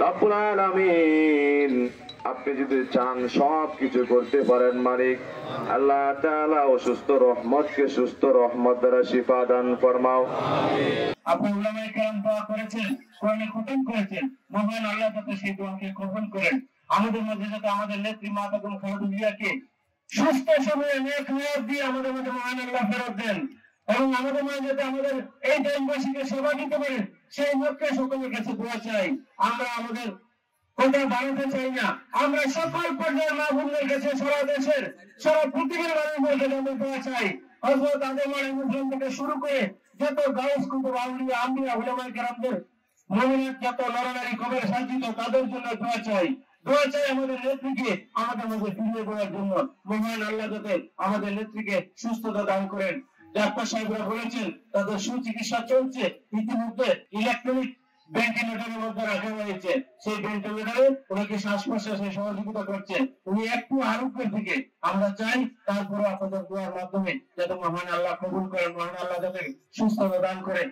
রব্বুল আলামিন আপনি যদি চান সব কিছু করতে পারেন মালিক। আল্লাহ তাআলা অসুস্থ রহমতকে সুস্থ রহমত দ্বারা শিফা দান ফরমাও। আপনি উলামায়ে কেরাম দোয়া করেছেন, কোরআনে খতম করেছেন, মহান আল্লাহ যাতে সেই দোয়াকে কবুল করেন। আমাদের মধ্যে যাতে আমাদের নেত্রী মা বেগম খালেদা জিয়াকে সুস্থ সময়ে নেক হায়াত দিয়ে আমাদের মধ্যে মহান আল্লাহ ফেরত দেন, এবং আমাদের মাঝে যাতে আমাদের এই দেশবাসীকে সেবা দিতে পারে সেই লক্ষ্যে সকলের কাছে দোয়া চাই। আমরা আমাদের কথা বাড়াতে চাই না, আমরা সকল পর্যায়ের মা বোনদের কাছে সারা দেশের সারা পৃথিবীর মানুষদের কাছে আমরা দোয়া চাই। হযরত আদম আলাইহিস সালাম থেকে শুরু করে যত গাউস কুতুব আউলিয়া আম্বিয়া উলামায়ে কেরামদের মুমিনাত যত নরনারী কবরে সাজিত তাদের জন্য দোয়া চাই। দোয়া চাই আমাদের নেত্রীকে আমাদের মধ্যে ফিরিয়ে দেওয়ার জন্য। মহান আল্লাহ যাতে আমাদের নেত্রীকে সুস্থতা দান করেন। ডাক্তার সাহেবরা বলেছেন তাদের সুচিকিৎসা চলছে, ইতিমধ্যে ইলেকট্রনিক ভেন্টিলেটরের মধ্যে রাখা হয়েছে। সেই ভেন্টিলেটরে ওনাকে শ্বাস প্রশ্বাসে সহযোগিতা করছে। উনি একটু আরোগ্যের দিকে আমরা চাই, তারপরে আপনাদের দোয়ার মাধ্যমে যাতে মহান আল্লাহ কবুল করেন, মহান আল্লাহ যাতে সুস্থতা দান করেন।